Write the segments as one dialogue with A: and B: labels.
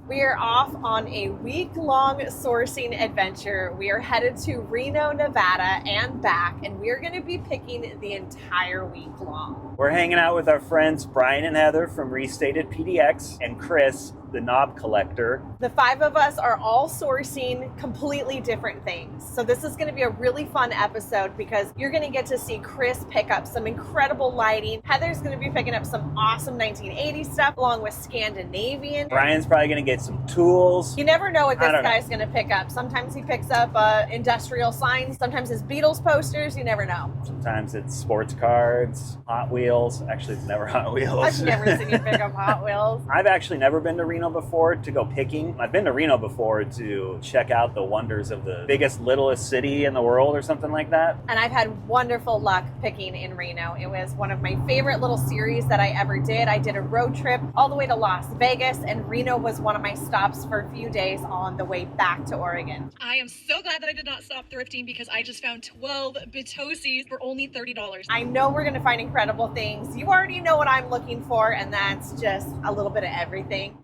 A: We are off on a week-long sourcing adventure. We are headed to Reno, Nevada and back, and we're going to be picking the entire week long.
B: We're hanging out with our friends Bryan and Heather from Restated PDX and Chris, the knob collector.
A: The 5 of us are all sourcing completely different things. So this is going to be a really fun episode because you're going to get to see Chris pick up some incredible lighting. Heather's going to be picking up some awesome 1980s stuff along with Scandinavian.
B: Bryan's probably going to get some tools.
A: You never know what this guy's going to pick up. Sometimes he picks up industrial signs. Sometimes it's Beatles posters. You never know.
B: Sometimes it's sports cards, Hot Wheels. Actually, it's never Hot Wheels.
A: I've never seen you pick up Hot Wheels.
B: I've actually never been to Reno before to go picking. I've been to Reno before to check out the wonders of the biggest, littlest city in the world or something like that.
A: And I've had wonderful luck picking in Reno. It was one of my favorite little series that I ever did. I did a road trip all the way to Las Vegas, and Reno was one of my stops for a few days on the way back to Oregon.
C: I am so glad that I did not stop thrifting because I just found 12 Bitosies for only $30.
A: I know we're going to find incredible things. You already know what I'm looking for, and that's just a little bit of everything.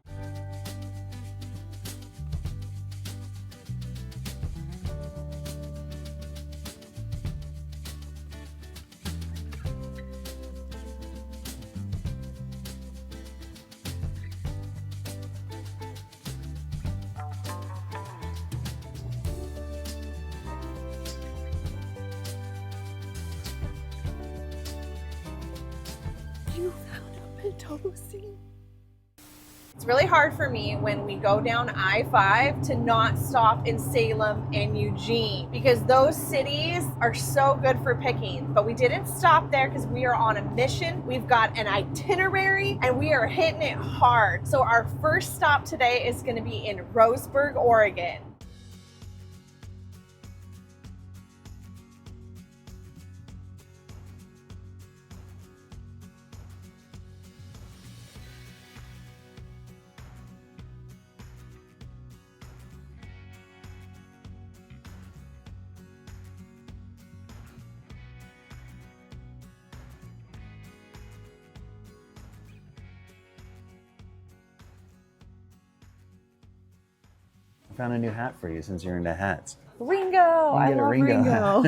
A: You found a Bitosi. It's really hard for me when we go down I-5 to not stop in Salem and Eugene because those cities are so good for picking. But we didn't stop there because we are on a mission. We've got an itinerary and we are hitting it hard. So our first stop today is going to be in Roseburg, Oregon.
B: I found a new hat for you since you're into hats.
A: Ringo! I love Ringo.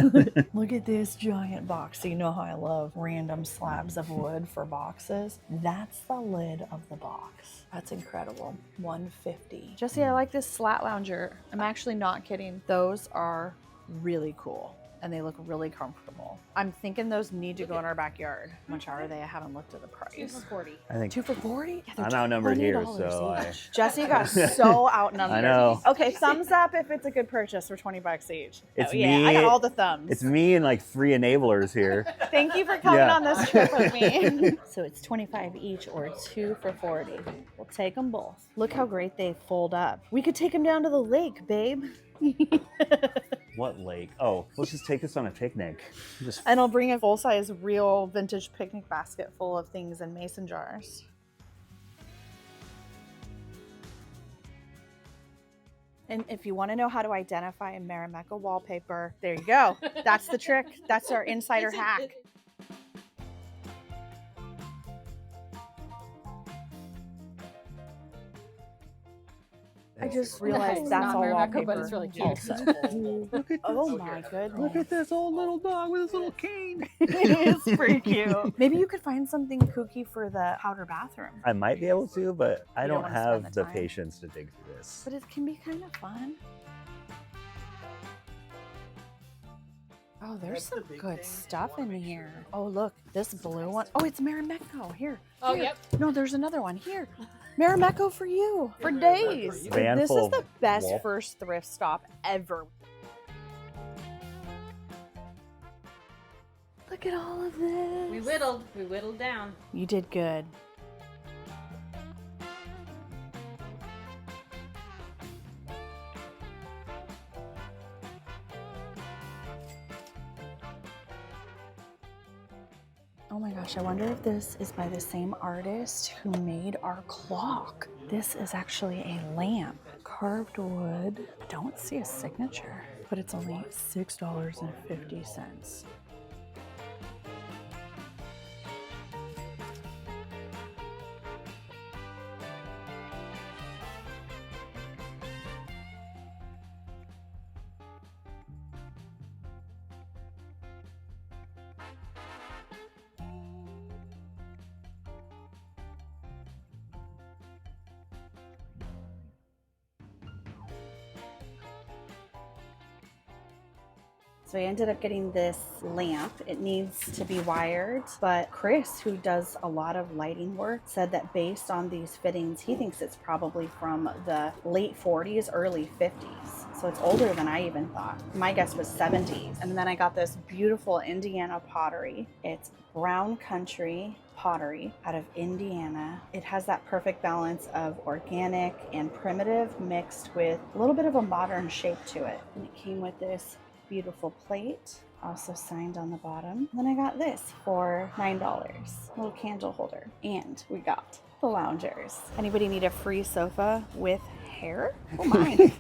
D: Look at this giant box. So you know how I love random slabs of wood for boxes? That's the lid of the box. That's incredible. $150.
E: Jesse, I like this slat lounger. I'm actually not kidding. Those are really cool and they look really comfortable. I'm thinking those need to go in our backyard. How much are they? I haven't looked at the price.
C: 2 for $40.
B: I think
E: 2 for $40? Yeah,
B: I'm outnumbered here,
E: $20
B: so
E: each. Jesse got so outnumbered.
B: I know.
E: Okay, thumbs up if it's a good purchase for $20 each.
B: It's
E: yeah,
B: me.
E: I got all the thumbs.
B: It's me and like 3 enablers here.
E: Thank you for coming
B: Yeah.
E: on this trip with me.
D: So it's 25 each or 2 for 40. We'll take them both. Look how great they fold up. We could take them down to the lake, babe.
B: What lake? Oh, let's just take this on a picnic. Just
E: And I'll bring a full-size real vintage picnic basket full of things in mason jars. And if you want to know how to identify a Marimekko wallpaper, there you go. That's the trick. That's our insider hack. I just realized
C: It's
E: that's
C: not
E: all
C: Marimekko,
E: wallpaper.
C: but it's really cute.
B: look at
E: Oh my goodness.
B: Look at this old little dog with his little cane.
E: It's pretty cute. Maybe you could find something kooky for the powder bathroom.
B: I might be able to, but I
E: You don't
B: don't
E: wanna spend
B: have
E: the
B: the
E: time.
B: patience to dig through this.
E: But it can be kind of fun. Oh, there's some good stuff in here. Oh, look, this blue one. Oh, it's Marimekko. Here.
C: Oh,
E: here.
C: yep.
E: No, there's another one. Here. Marimekko for you. For days.
B: Van
E: This
B: full
E: is the best
B: wall-
E: first thrift stop ever. Look at all of this.
C: We whittled down.
E: You did good. Oh my gosh, I wonder if this is by the same artist who made our clock. This is actually a lamp, carved wood. I don't see a signature, but it's only $6.50. So I ended up getting this lamp. It needs to be wired, but Chris, who does a lot of lighting work, said that based on these fittings, he thinks it's probably from the late 40s, early 50s. So it's older than I even thought. My guess was 70s. And then I got this beautiful Indiana pottery. It's brown country pottery out of Indiana. It has that perfect balance of organic and primitive mixed with a little bit of a modern shape to it. And it came with this beautiful plate, also signed on the bottom. And then I got this for $9, little candle holder. And we got the loungers. Anybody need a free sofa with hair? Oh my.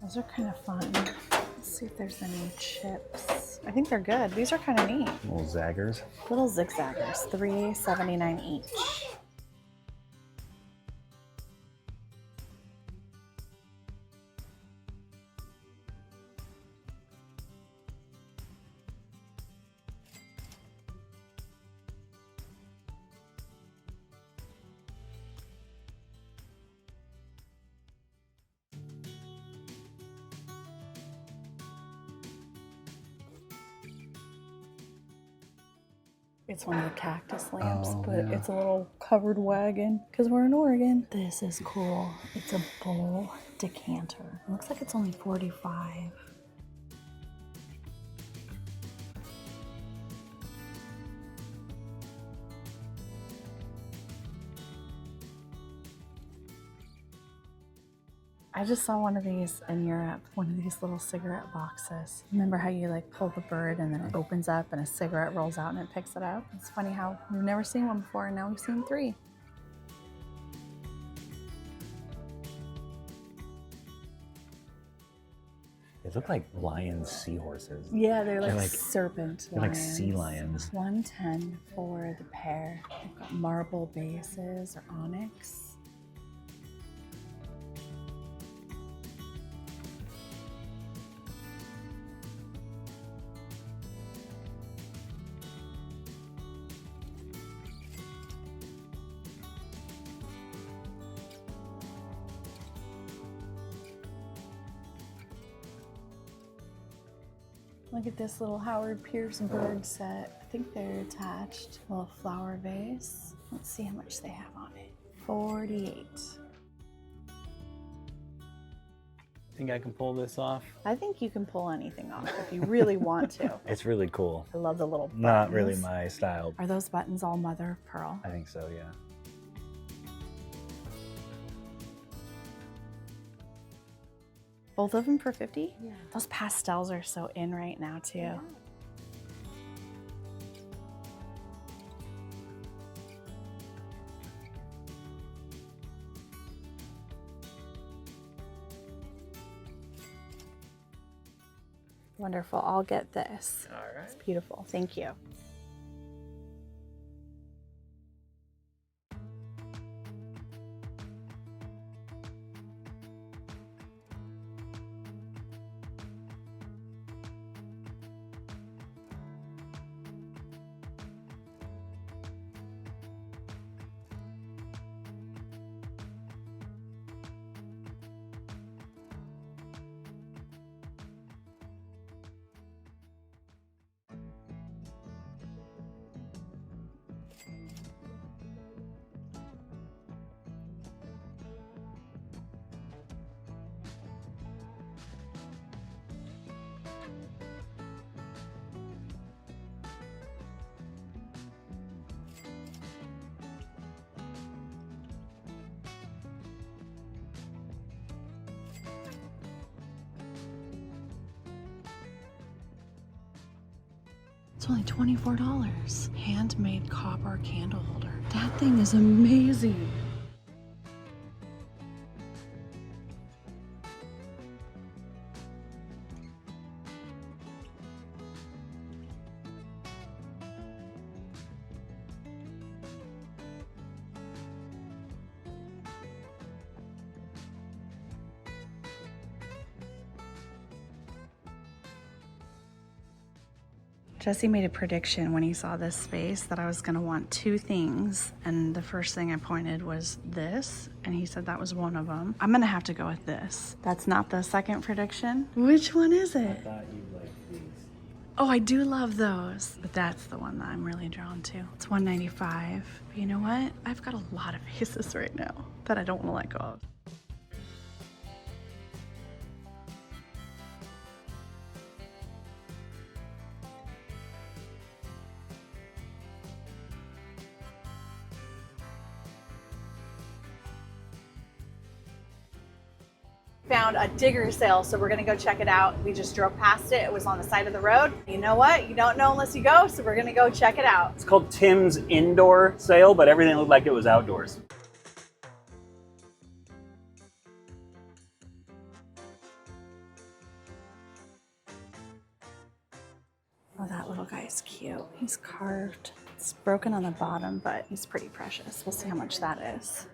E: Those are kind of fun. Let's see if there's any chips. I think they're good. These are kind of neat.
B: Little zaggers.
E: Little zigzaggers, $3.79 each. It's one of the cactus lamps, but it's a little covered wagon because we're in Oregon. This is cool. It's a bowl decanter. It looks like it's only $45. I just saw one of these in Europe, one of these little cigarette boxes. Remember how you like pull the bird and then it opens up and a cigarette rolls out and it picks it up? It's funny how we've never seen one before and now we've seen 3.
B: They look like lion seahorses.
E: Yeah, they're like serpent
B: They're
E: lions.
B: like sea lions.
E: $110 for the pair. They've got marble bases or onyx. Look at this little Howard Pierce bird set. I think they're attached. A little flower vase. Let's see how much they have on it. $48.
B: Think I can pull this off?
E: I think you can pull anything off if you really want to.
B: It's really cool.
E: I love the little buttons.
B: Not really my style.
E: Are those buttons all mother of pearl?
B: I think so, yeah.
E: Both of them for $50? Yeah. Those pastels are so in right now too. Yeah. Wonderful. I'll get this.
B: All right.
E: It's beautiful. Thank you. It's only $24. Handmade copper candle holder. That thing is amazing. Jesse made a prediction when he saw this space that I was gonna want two things. And the first thing I pointed was this, and he said that was one of them. I'm gonna have to go with this. That's not the second prediction. Which one is it?
B: I thought you'd like these.
E: Oh, I do love those, but that's the one that I'm really drawn to. It's $195. But you know what? I've got a lot of vases right now that I don't wanna let go of.
A: Found a digger sale, so we're gonna go check it out. We just drove past it. It was on the side of the road. You know what? You don't know unless you go, so we're gonna go check it out.
B: It's called Tim's Indoor Sale, but everything looked like it was outdoors.
E: Oh, that little guy's cute. He's carved. It's broken on the bottom, but he's pretty precious. We'll see how much that is.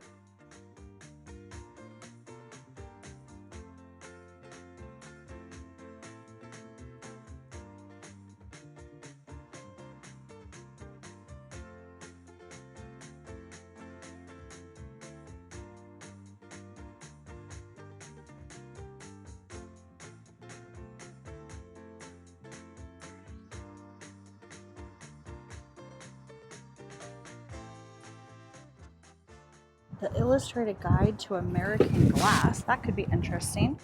E: The Illustrated Guide to American Glass. That could be interesting.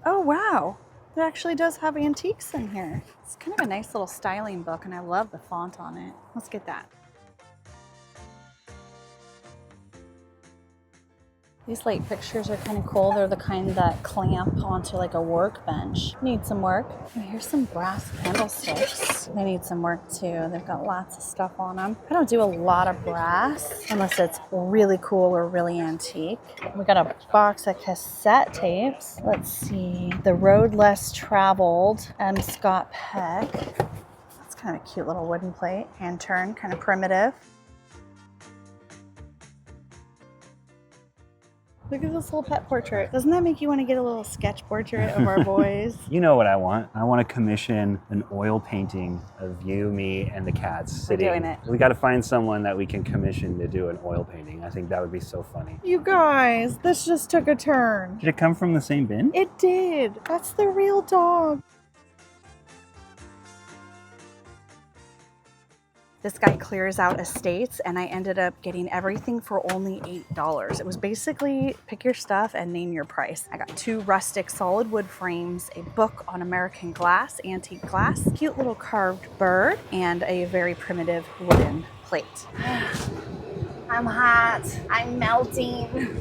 E: Oh, wow. It actually does have antiques in here. It's kind of a nice little styling book, and I love the font on it. Let's get that. These light fixtures are kind of cool. They're the kind that clamp onto like a workbench. Need some work. Oh, here's some brass candlesticks. They need some work too. They've got lots of stuff on them. I don't do a lot of brass unless it's really cool or really antique. We got a box of cassette tapes. Let's see. The Road Less Traveled, M. Scott Peck. That's kind of a cute little wooden plate. Hand turn, kind of primitive. Look at this little pet portrait. Doesn't that make you want to get a little sketch portrait of our boys?
B: You know what I want? I want to commission an oil painting of you, me, and the cats sitting.
E: We're doing it.
B: We got to find someone that we can commission to do an oil painting. I think that would be so funny.
A: You guys, this just took a turn.
B: Did it come from the same bin?
A: It did. That's the real dog.
E: This guy clears out estates, and I ended up getting everything for only $8. It was basically pick your stuff and name your price. I got 2 rustic solid wood frames, a book on American glass, antique glass, cute little carved bird, and a very primitive wooden plate.
A: I'm hot. I'm melting.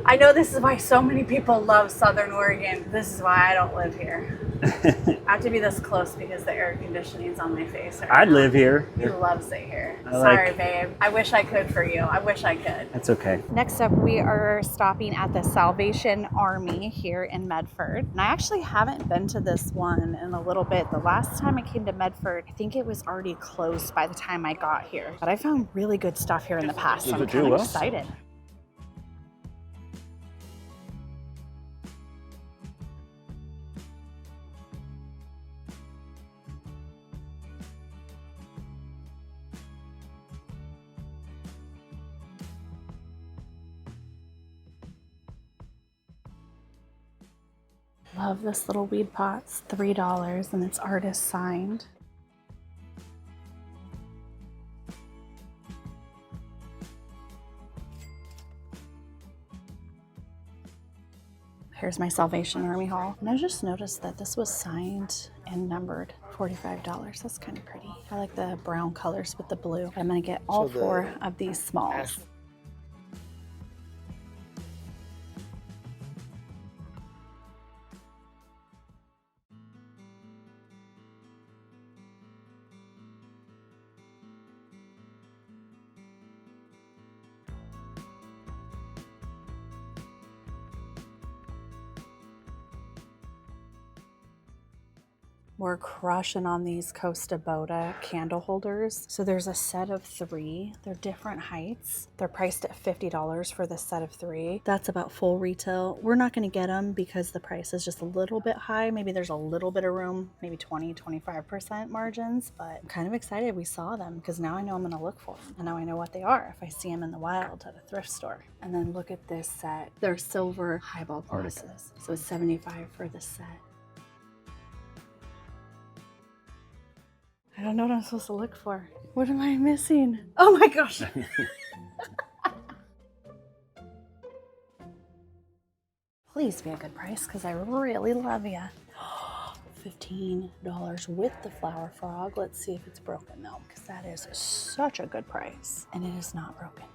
A: I know this is why so many people love Southern Oregon. This is why I don't live here. I have to be this close because the air conditioning's on my face right
B: I'd
A: now.
B: live here.
A: He loves it here.
B: I
A: Sorry,
B: like-
A: babe. I wish I could for you. I wish I could.
B: That's okay.
E: Next up, we are stopping at the Salvation Army here in Medford. And I actually haven't been to this one in a little bit. The last time I came to Medford, I think it was already closed by the time I got here. But I found really good stuff here in the past, so I'm kind of excited. Love this little weed pot. It's $3 and it's artist signed. Here's my Salvation Army haul. And I just noticed that this was signed and numbered $45. That's kind of pretty. I like the brown colors with the blue. I'm gonna get all 4 of these smalls. We're crushing on these Costa Boda candle holders. So there's a set of 3. They're different heights. They're priced at $50 for the set of 3. That's about full retail. We're not going to get them because the price is just a little bit high. Maybe there's a little bit of room, maybe 20-25% margins, but I'm kind of excited we saw them because now I know I'm going to look for them. And now I know what they are if I see them in the wild at a thrift store. And then look at this set. They're silver highball glasses. So it's $75 for the set. I don't know what I'm supposed to look for. What am I missing? Oh my gosh. Please be a good price because I really love you. $15 with the flower frog. Let's see if it's broken though, because that is such a good price. And it is not broken.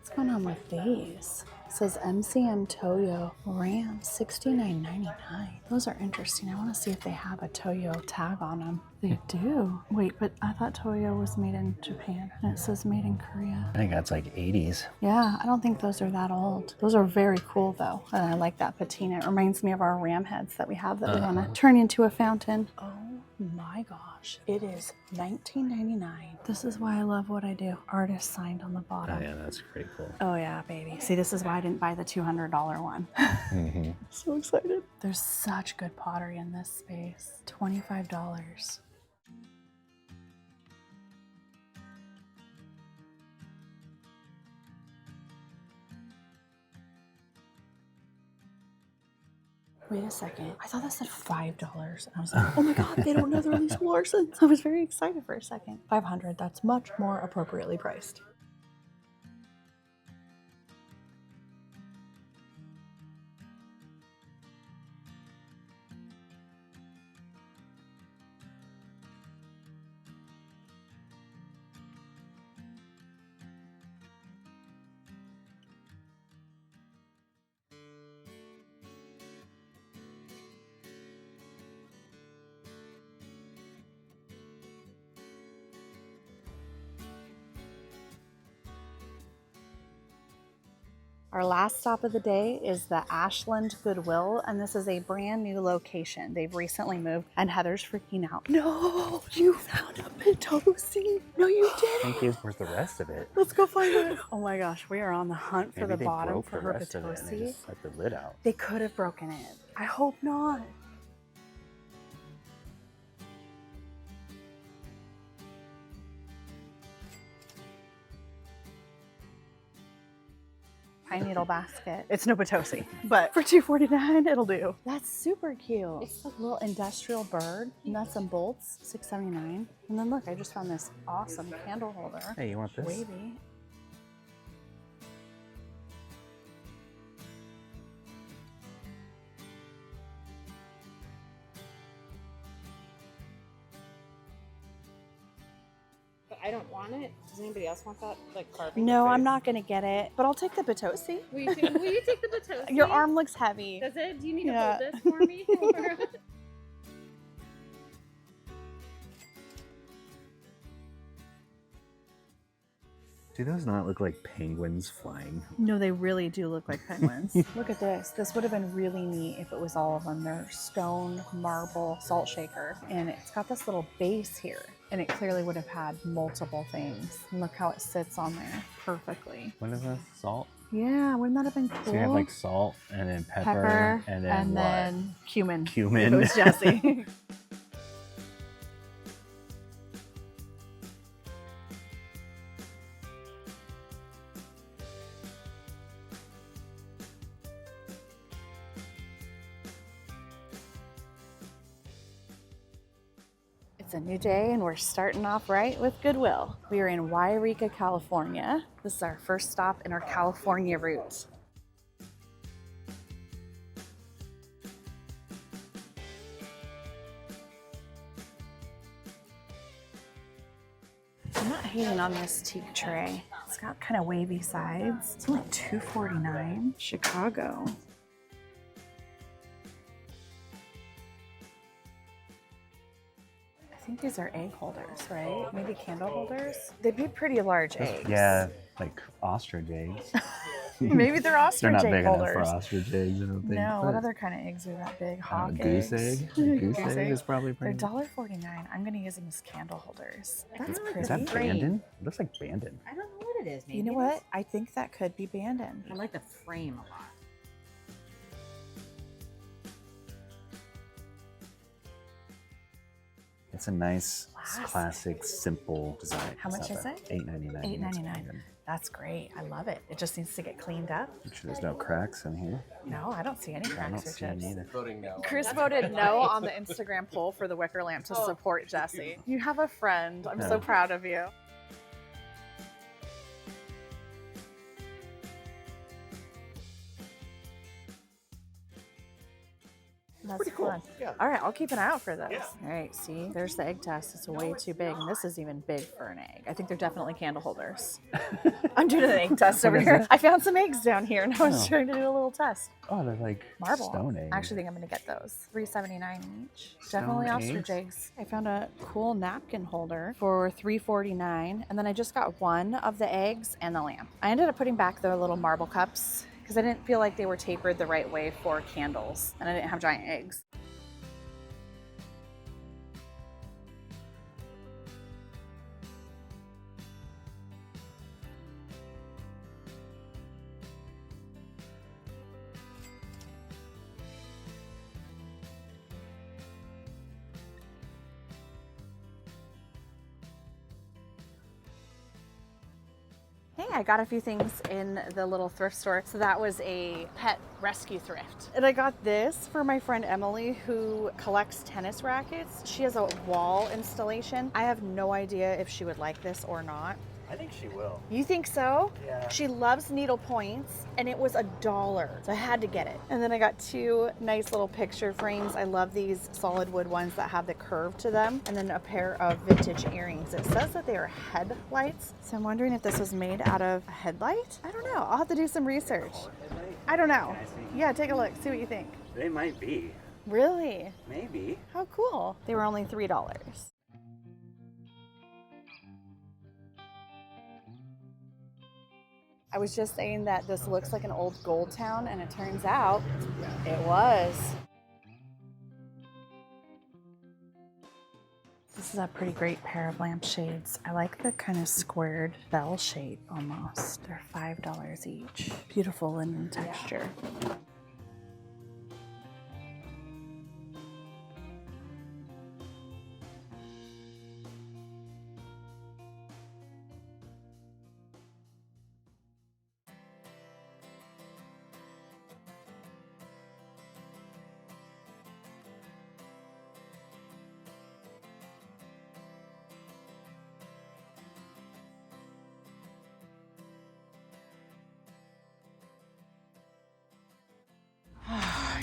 E: What's going on with these? It says MCM Toyo Ram $69.99. Those are interesting. I want to see if they have a Toyo tag on them. They do. Wait, but I thought Toyo was made in Japan and it says made in Korea.
B: I think that's like 80s.
E: Yeah, I don't think those are that old. Those are very cool though. And I like that patina. It reminds me of our ram heads that we have that we want to turn into a fountain. Oh my gosh. It is $19.99. This is why I love what I do. Artist signed on the bottom.
B: Oh yeah, that's pretty cool.
E: Oh yeah, baby. See, this is why I didn't buy the $200 one. So excited. There's such good pottery in this space. $25. Wait a second. I thought that said $5. And I was like, oh my God, they don't know they're Lisa Larson. I was very excited for a second. $500, that's much more appropriately priced. Our last stop of the day is the Ashland Goodwill, and this is a brand new location. They've recently moved, and Heather's freaking out. No, you found a Potosi. No, you didn't.
B: Thank you. Where's the rest of it?
E: Let's go find it. Oh my gosh, we are on the hunt for
B: Maybe
E: the
B: they
E: bottom
B: broke
E: for
B: the
E: her
B: rest of it and they
E: Potosi.
B: just let the lid out.
E: They could have broken it. I hope not. Pine needle basket. It's no Potosi, but for $2.49 it'll do. That's super cute. It's like a little industrial bird, nuts and bolts, $6.79. And then look, I just found this awesome candle holder.
B: Hey, you want this?
E: Wavy.
F: I don't want it. Does anybody else want that? Like carving?
E: No, I'm not gonna get it, but I'll take the Potosi.
F: Will you take the Potosi?
E: Your arm looks heavy.
F: Does it? Do you need
E: Yeah.
F: to hold this for me?
B: Do those not look like penguins flying?
E: No, they really do look like penguins. Look at this. This would have been really neat if it was all of them. They're stone, marble, salt shaker. And it's got this little base here. And it clearly would have had multiple things. And look how it sits on there perfectly.
B: What is this? Salt?
E: Yeah, wouldn't that have been cool?
B: So you have like salt and then pepper, and then what?
E: Cumin.
B: Cumin.
E: It was Jesse. It's a new day and we're starting off right with Goodwill. We are in Yreka, California. This is our first stop in our California route. I'm not hating on this teak tray. It's got kind of wavy sides. It's only $2.49. Chicago. think these are egg holders, right? Maybe candle holders. They'd be pretty large eggs.
B: Yeah, like ostrich eggs.
E: Maybe they're ostrich
B: They're not
E: egg
B: big
E: holders.
B: enough for ostrich eggs, I don't think.
E: No, what
B: but-
E: other kind of eggs are that big? Hawk
B: goose
E: eggs?
B: egg? Goose egg is probably
E: They're
B: pretty.
E: $1.49. I'm gonna use them as candle holders. That's pretty.
B: Is that Bandon? It looks like Bandon.
F: I don't know what it is. Maybe
E: You know
F: it
E: what?
F: is.
E: I think that could be Bandon.
F: I like the frame a lot.
B: It's a nice, classic, simple design.
E: How much is it?
B: $8.99.
E: $8.99. That's great. I love it. It just needs to get cleaned up.
B: Make sure there's no cracks in here.
E: No, I don't see any
B: I don't
E: cracks or
B: see any
E: chips.
B: either.
D: Chris voted no on the Instagram poll for the wicker lamp to support Jesse. You have a friend. I'm so proud of you.
E: That's fun. All right, I'll keep an eye out for those. All right, see, there's the egg test. It's way too big, and this is even big for an egg. I think they're definitely candle holders. I'm doing an egg test over here. I found some eggs down here, and I was trying to do a little test.
B: Oh, they're like
E: Marble.
B: stone eggs.
E: I actually think I'm gonna get those. $3.79 each.
B: Stone
E: Definitely ostrich
B: eggs?
E: eggs. I found a cool napkin holder for $3.49, and then I just got one of the eggs and the lamp. I ended up putting back the little marble cups because I didn't feel like they were tapered the right way for candles, and I didn't have giant eggs. Hey, I got a few things in the little thrift store. So that was a pet rescue thrift. And I got this for my friend Emily, who collects tennis rackets. She has a wall installation. I have no idea if she would like this or not.
B: I think she will.
E: You think so?
B: Yeah.
E: She loves needle points, and it was $1, so I had to get it. And then I got two nice little picture frames. I love these solid wood ones that have the curve to them, and then a pair of vintage earrings. It says that they are headlights, so I'm wondering if this was made out of a headlight? I don't know. I'll have to do some research. I don't know. Yeah, take a look. See what you think.
B: They might be.
E: Really?
B: Maybe.
E: How cool. They were only $3. I was just saying that this looks like an old gold town, and it turns out it was. This is a pretty great pair of lampshades. I like the kind of squared bell shape almost. They're $5 each. Beautiful linen texture.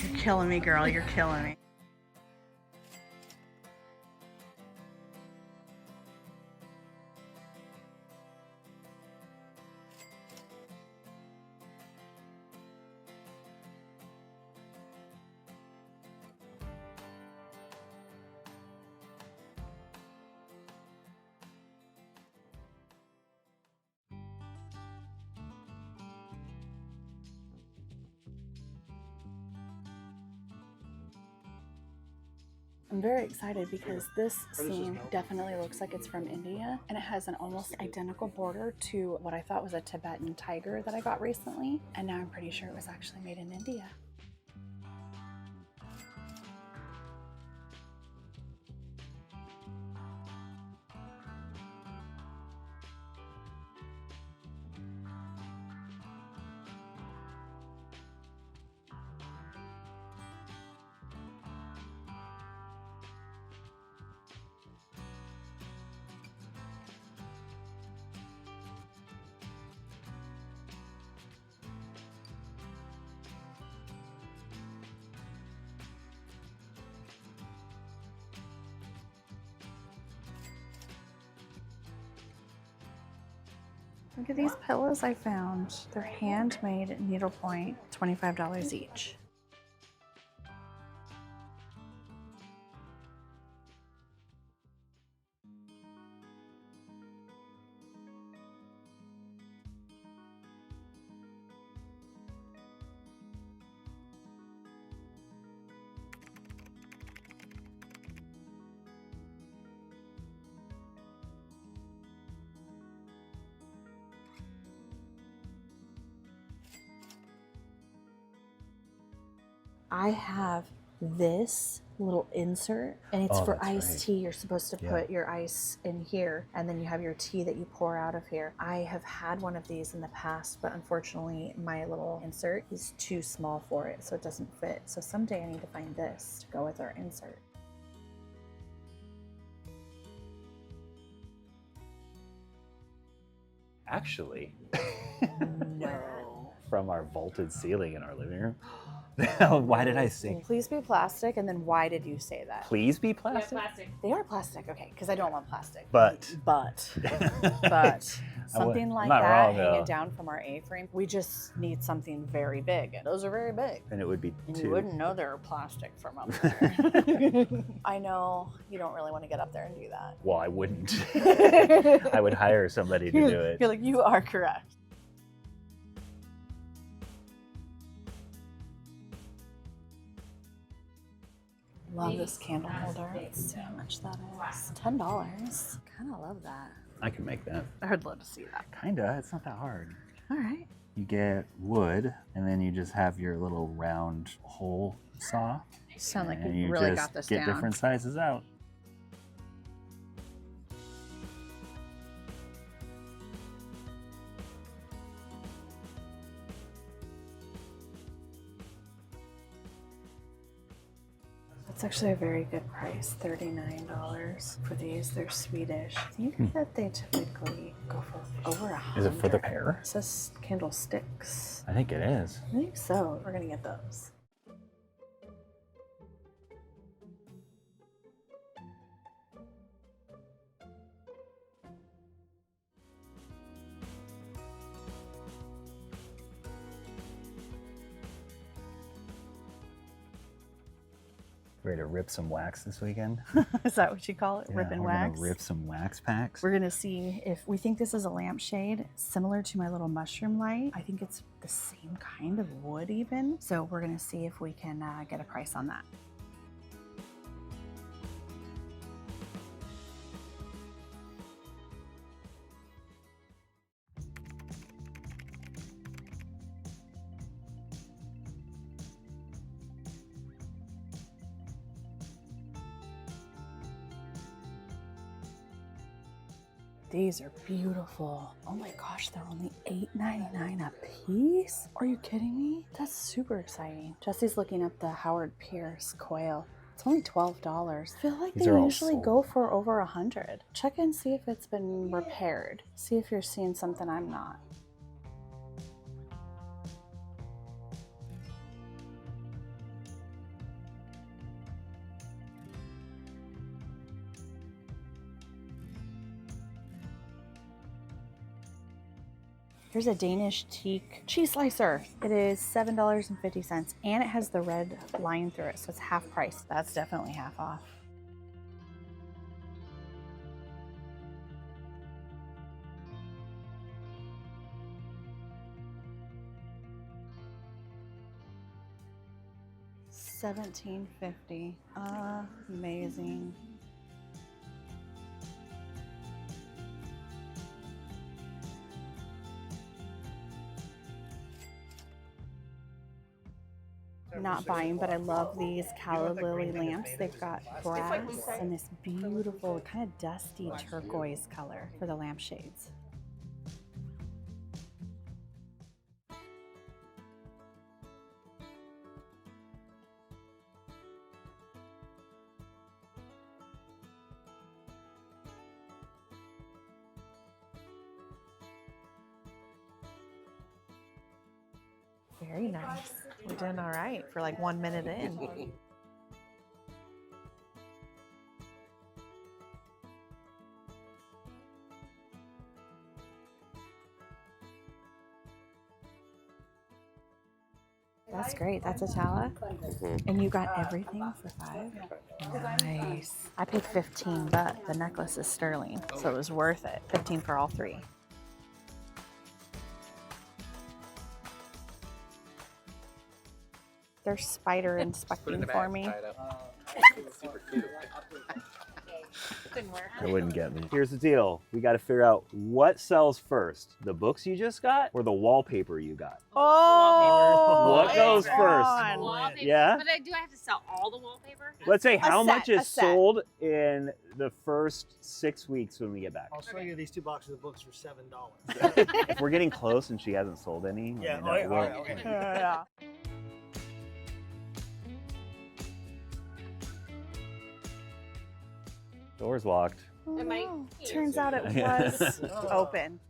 E: You're killing me, girl. You're killing me. I'm very excited because this seam definitely looks like it's from India, and it has an almost identical border to what I thought was a Tibetan tiger that I got recently, and now I'm pretty sure it was actually made in India. Look at these pillows I found. They're handmade needlepoint, $25 each. I have this little insert, and it's for iced tea. You're supposed to put your ice in here, and then you have your tea that you pour out of here. I have had one of these in the past, but unfortunately my little insert is too small for it, so it doesn't fit. So someday I need to find this to go with our insert.
B: Actually,
E: No.
B: from our vaulted ceiling in our living room. Why did I say
E: Please be plastic, and then why did you say that?
B: please be
F: Yeah,
B: plastic?
F: plastic.
E: They are plastic, okay, because I don't want plastic.
B: But
E: But something
B: I'm
E: like
B: not
E: that
B: wrong,
E: hanging
B: though.
E: down from our A-frame, we just need something very big. And those are very big.
B: And it would be
E: And
B: too.
E: you wouldn't know they were plastic from up there. I know you don't really want to get up there and do that.
B: Well, I wouldn't. I would hire somebody to do it.
E: You're like, you are correct. Love this candle holder. Let's see how much that is. $10. Kind of love that.
B: I can make that.
E: I would love to see that.
B: Kinda. It's not that hard.
E: All right.
B: You get wood, and then you just have your little round hole saw.
E: You sound like
B: and
E: you
B: you
E: really
B: just
E: got this
B: get
E: down.
B: different sizes out.
E: It's actually a very good price, $39 for these. They're Swedish. I think that they typically go for over $100.
B: Is it for the pair?
E: It says candlesticks.
B: I think it is.
E: I think so. We're gonna get those.
B: Ready to rip some wax this weekend?
E: Is that what you call it?
B: Yeah,
E: Rip and
B: we're
E: wax?
B: gonna rip some wax packs.
E: We're gonna see if we think this is a lampshade similar to my little mushroom light. I think it's the same kind of wood even. So we're gonna see if we can get a price on that. These are beautiful. Oh my gosh, they're only $8.99 a piece? Are you kidding me? That's super exciting. Jesse's looking up the Howard Pierce coil. It's only $12. I feel like
B: These
E: they
B: are all
E: usually
B: sold.
E: go for over $100. Check and see if it's been repaired. See if you're seeing something I'm not. Here's a Danish teak cheese slicer. It is $7.50 and it has the red line through it, so it's half price. That's definitely half off. $17.50. Amazing. Not buying, but I love these calla lily lamps. They've got brass and this beautiful kind of dusty turquoise color for the lampshades.
A: Very nice. We're doing all right for like 1 minute in.
E: That's great. That's a Tala. And you got everything for $5? Nice. I paid $15, but the necklace is sterling, so it was worth it. $15 for all three. They're spider inspecting for me.
G: Super cute.
F: couldn't work.
B: It wouldn't get me. Here's the deal. We got to figure out what sells first. The books you just got or the wallpaper you got?
A: Oh,
B: What goes first?
F: Wallpaper.
B: Yeah?
F: But do I have to sell all the wallpaper?
B: Let's say how much
A: set, a
B: is
A: set.
B: sold in the first 6 weeks when we get back.
G: I'll show you these 2 boxes of books for $7.
B: If we're getting close and she hasn't sold any,
G: Yeah,
B: let me know.
G: okay.
A: yeah.
B: Door's locked.
F: It might.
E: Turns out it
B: Yeah.
E: was open.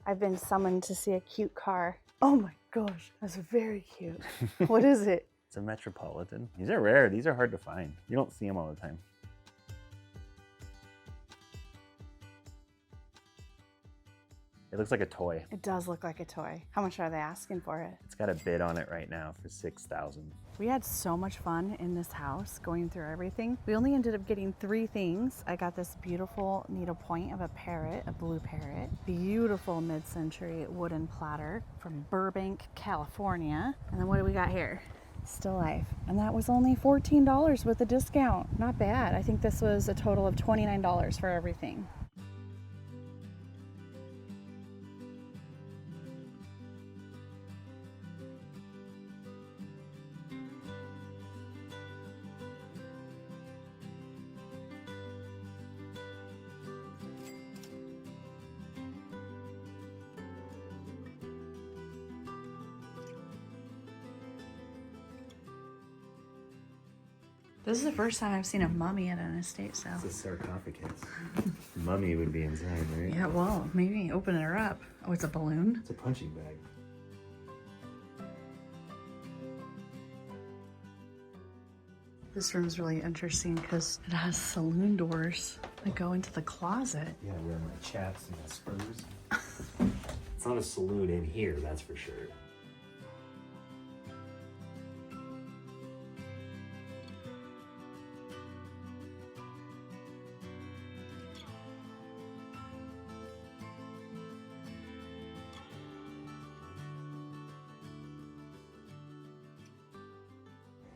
E: I've been summoned to see a cute car. Oh my gosh, that's very cute. What is it?
B: It's a Metropolitan. These are rare. These are hard to find. You don't see them all the time. It looks like a toy.
E: It does look like a toy. How much are they asking for it?
B: It's got a bid on it right now for $6,000.
E: We had so much fun in this house going through everything. We only ended up getting 3 things. I got this beautiful needlepoint of a parrot, a blue parrot, beautiful mid-century wooden platter from Burbank, California. And then what do we got here? Still life. And that was only $14 with a discount. Not bad. I think this was a total of $29 for everything. This is the first time I've seen a mummy at an estate sale.
B: It's a sarcophagus. Mummy would be inside, right?
E: Yeah, well, maybe open her up. Oh, it's a balloon?
B: It's a punching bag.
E: This room's really interesting because it has saloon doors that go into the closet.
B: Yeah, where my chaps and my spurs. It's not a saloon in here, that's for sure.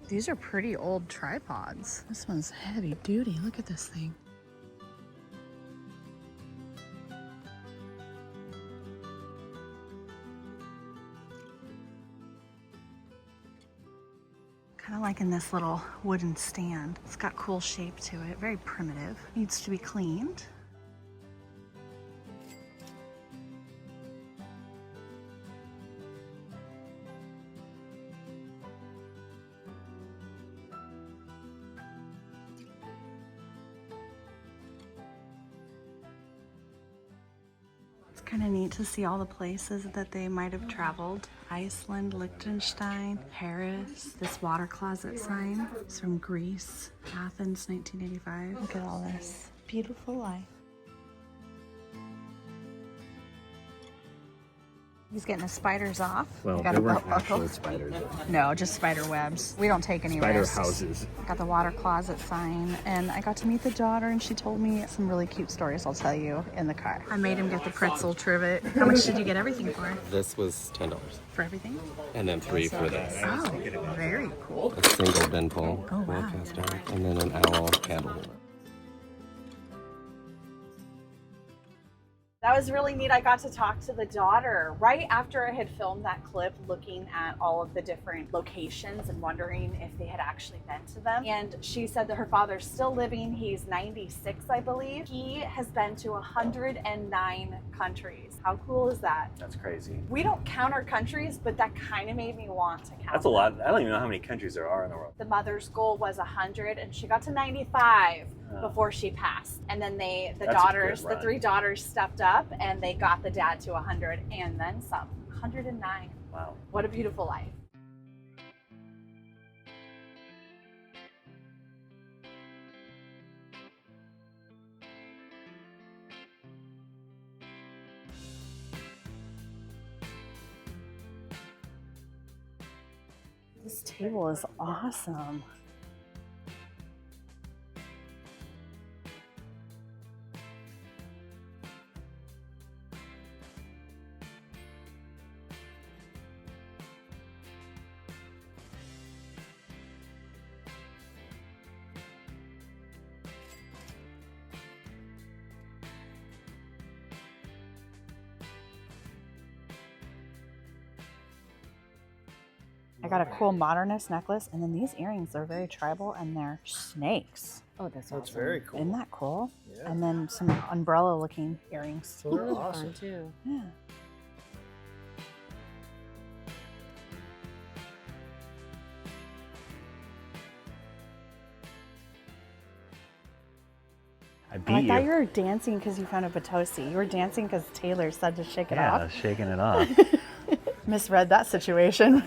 E: These are pretty old tripods. This one's heavy duty. Look at this thing. Kind of liking this little wooden stand. It's got cool shape to it, very primitive. Needs to be cleaned. Kind of neat to see all the places that they might have traveled. Iceland, Liechtenstein, Paris. This water closet sign is from Greece, Athens, 1985. Look at all this. Beautiful life. He's getting the spiders off.
H: Well,
E: Got
H: they
E: a
H: weren't
E: belt buckle.
H: actually spiders.
E: No, just spider webs. We don't take any
H: Spider
E: risks.
H: houses.
E: Got the water closet sign, and I got to meet the daughter, and she told me some really cute stories I'll tell you in the car. I made him get the pretzel trivet. How much did you get everything for?
H: This was $10.
E: For everything?
H: And then $3 for this.
E: Oh, very cool.
H: A single bin pole,
E: Oh, wow.
H: wall cast iron, and then an owl candle holder.
A: That was really neat. I got to talk to the daughter right after I had filmed that clip, looking at all of the different locations and wondering if they had actually been to them. And she said that her father's still living. He's 96, I believe. He has been to 109 countries. How cool is that?
B: That's crazy.
A: We don't count our countries, but that kind of made me want to count.
B: That's a lot. I don't even know how many countries there are in the world.
A: The mother's goal was 100, and she got to 95 before she passed. And then the
B: That's a
A: daughters,
B: good
A: the
B: run.
A: 3 daughters stepped up, and they got the dad to 100 and then some. 109.
B: Wow.
A: What a beautiful life.
E: This table is awesome. I got a cool modernist necklace, and then these earrings are very tribal, and they're snakes. Oh, that's
G: That's very cool.
E: Isn't that cool?
G: Yeah.
E: And then some umbrella-looking earrings.
G: So they're awesome.
F: too.
E: Yeah.
B: I
E: Oh,
B: beat
E: I
B: you.
E: thought you were dancing because you found a Potosi. You were dancing because Taylor said to shake it off.
B: shaking it off.
E: Misread that situation.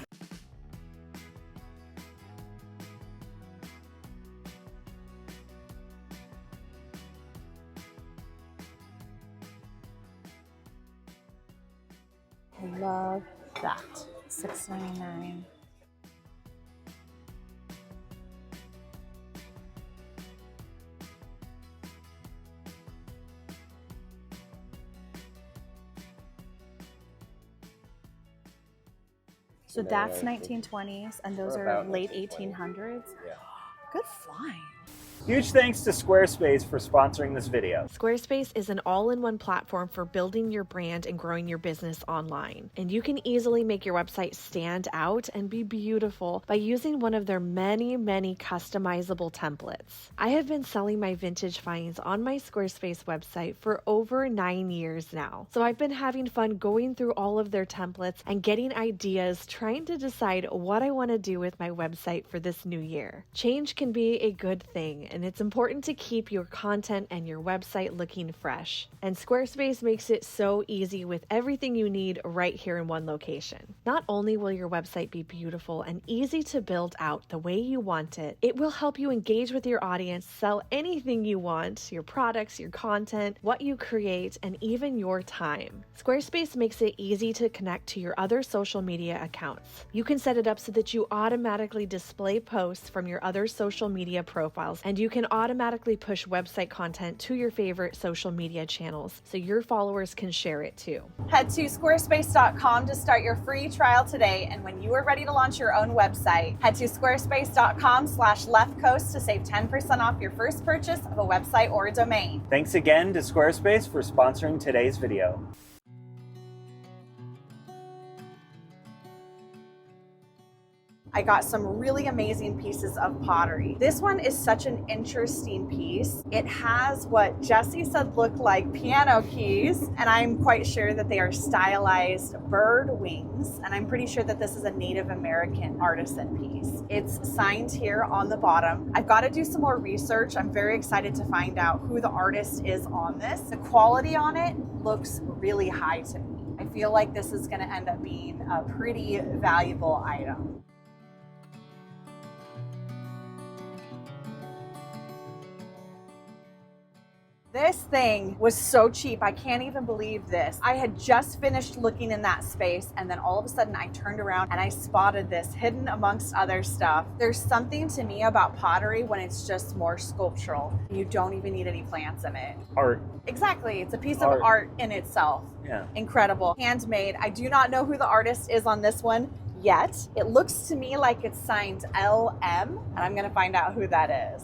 E: I love that. $6.99. So that's 1920s, and those are late 1800s.
B: Yeah.
E: Good find.
B: Huge thanks to Squarespace for sponsoring this video.
C: Squarespace is an all-in-one platform for building your brand and growing your business online. And you can easily make your website stand out and be beautiful by using one of their many, many customizable templates. I have been selling my vintage finds on my Squarespace website for over 9 years now. So I've been having fun going through all of their templates and getting ideas, trying to decide what I want to do with my website for this new year. Change can be a good thing, and it's important to keep your content and your website looking fresh. And Squarespace makes it so easy with everything you need right here in one location. Not only will your website be beautiful and easy to build out the way you want it, it will help you engage with your audience, sell anything you want, your products, your content, what you create, and even your time. Squarespace makes it easy to connect to your other social media accounts. You can set it up so that you automatically display posts from your other social media profiles, and you can automatically push website content to your favorite social media channels so your followers can share it too.
A: Head to squarespace.com to start your free trial today. And when you are ready to launch your own website, head to squarespace.com/leftcoast to save 10% off your first purchase of a website or a domain.
B: Thanks again to Squarespace for sponsoring today's video.
A: I got some really amazing pieces of pottery. This one is such an interesting piece. It has what Jesse said look like piano keys, and I'm quite sure that they are stylized bird wings, and I'm pretty sure that this is a Native American artisan piece. It's signed here on the bottom. I've got to do some more research. I'm very excited to find out who the artist is on this. The quality on it looks really high to me. I feel like this is going to end up being a pretty valuable item. This thing was so cheap. I can't even believe this. I had just finished looking in that space, and then all of a sudden I turned around and I spotted this hidden amongst other stuff. There's something to me about pottery when it's just more sculptural. You don't even need any plants in it.
B: Art.
A: Exactly. It's a piece of art in itself.
B: Yeah.
A: Incredible. Handmade. I do not know who the artist is on this one yet. It looks to me like it's signed LM, and I'm going to find out who that is.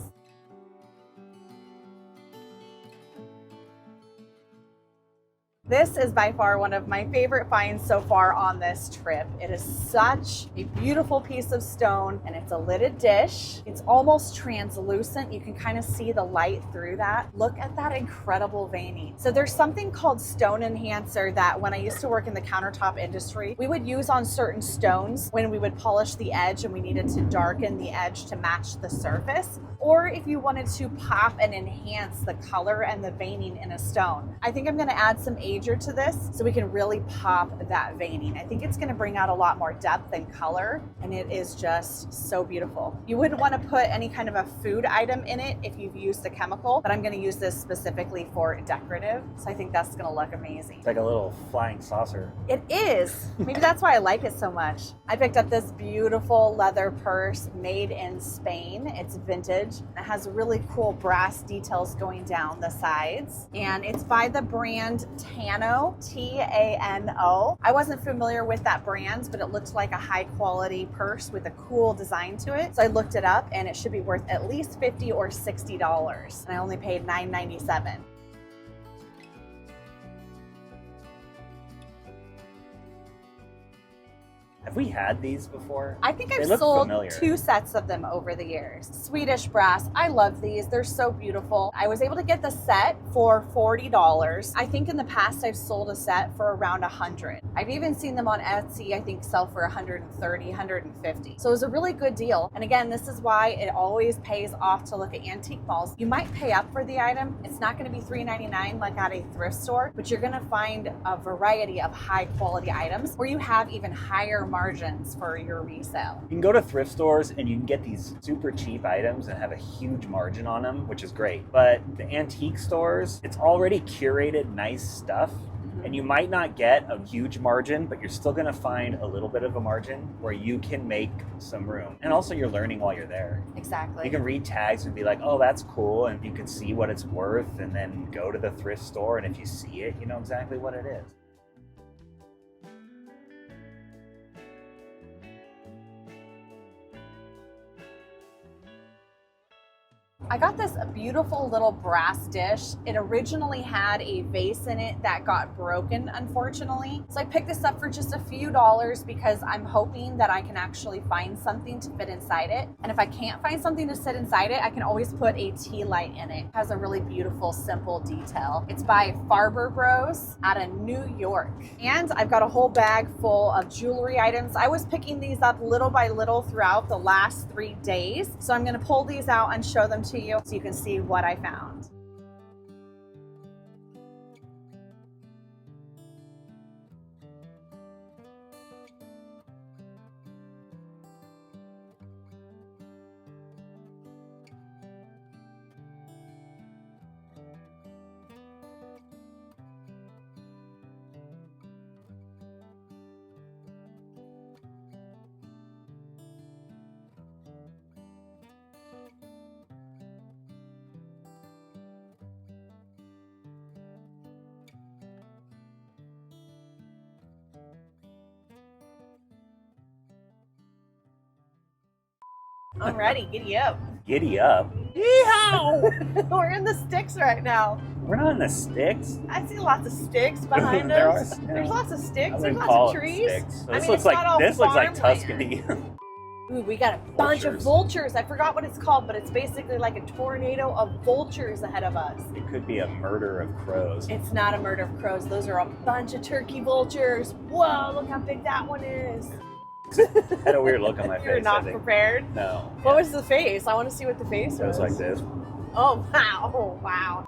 A: This is by far one of my favorite finds so far on this trip. It is such a beautiful piece of stone, and it's a lidded dish. It's almost translucent. You can kind of see the light through that. Look at that incredible veining. So there's something called stone enhancer that when I used to work in the countertop industry, we would use on certain stones when we would polish the edge and we needed to darken the edge to match the surface, or if you wanted to pop and enhance the color and the veining in a stone. I think I'm going to add some ager to this so we can really pop that veining. I think it's going to bring out a lot more depth and color, and it is just so beautiful. You wouldn't want to put any kind of a food item in it if you've used a chemical, but I'm going to use this specifically for decorative, so I think that's going to look amazing.
B: It's like a little flying saucer.
A: It is. Maybe that's why I like it so much. I picked up this beautiful leather purse made in Spain. It's vintage. It has really cool brass details going down the sides, and it's by the brand Tano, T-A-N-O. I wasn't familiar with that brand, but it looked like a high quality purse with a cool design to it. So I looked it up, and it should be worth at least $50 or $60, and I only paid $9.97.
B: Have we had these before?
A: I think
B: They
A: I've
B: look
A: sold
B: familiar.
A: 2 sets of them over the years. Swedish brass. I love these. They're so beautiful. I was able to get the set for $40. I think in the past I've sold a set for around $100. I've even seen them on Etsy, I think sell for $130, $150. So it was a really good deal. And again, this is why it always pays off to look at antique malls. You might pay up for the item. It's not going to be $3.99 like at a thrift store, but you're going to find a variety of high quality items where you have even higher margins for your resale.
B: You can go to thrift stores and you can get these super cheap items and have a huge margin on them, which is great. But the antique stores, it's already curated nice stuff. And you might not get a huge margin, but you're still going to find a little bit of a margin where you can make some room. And also you're learning while you're there.
A: Exactly.
B: You can read tags and be like, oh, that's cool. And you can see what it's worth and then go to the thrift store. And if you see it, you know exactly what it is.
A: I got this beautiful little brass dish. It originally had a vase in it that got broken, unfortunately. So I picked this up for just a few dollars because I'm hoping that I can actually find something to fit inside it. And if I can't find something to sit inside it, I can always put a tea light in it. It has a really beautiful, simple detail. It's by Farber Bros out of New York. And I've got a whole bag full of jewelry items. I was picking these up little by little throughout the last 3 days. So I'm gonna pull these out and show them to you so you can see what I found. I'm ready. Giddy up.
B: Giddy up. Yeehaw!
A: We're in the sticks right now.
B: We're not in the sticks.
A: I see lots of sticks behind
B: There
A: us.
B: are, yeah.
A: There's lots of
B: I
A: sticks. There's
B: wouldn't
A: lots
B: call
A: of
B: it
A: trees.
B: sticks.
A: I
B: This
A: mean,
B: looks
A: it's not all
B: like
A: farmland.
B: Tuscany.
A: Ooh, we got a bunch of vultures. I forgot what it's called, but it's basically like a tornado of vultures ahead of us.
B: It could be a murder of crows.
A: It's not a murder of crows. Those are a bunch of turkey vultures. Whoa, look how big that one is.
B: Had a weird look on my face.
A: You're not
B: I think.
A: prepared?
B: No.
A: What was the face? I want to see what the face was.
B: It was like this.
A: Oh, wow. Oh, wow.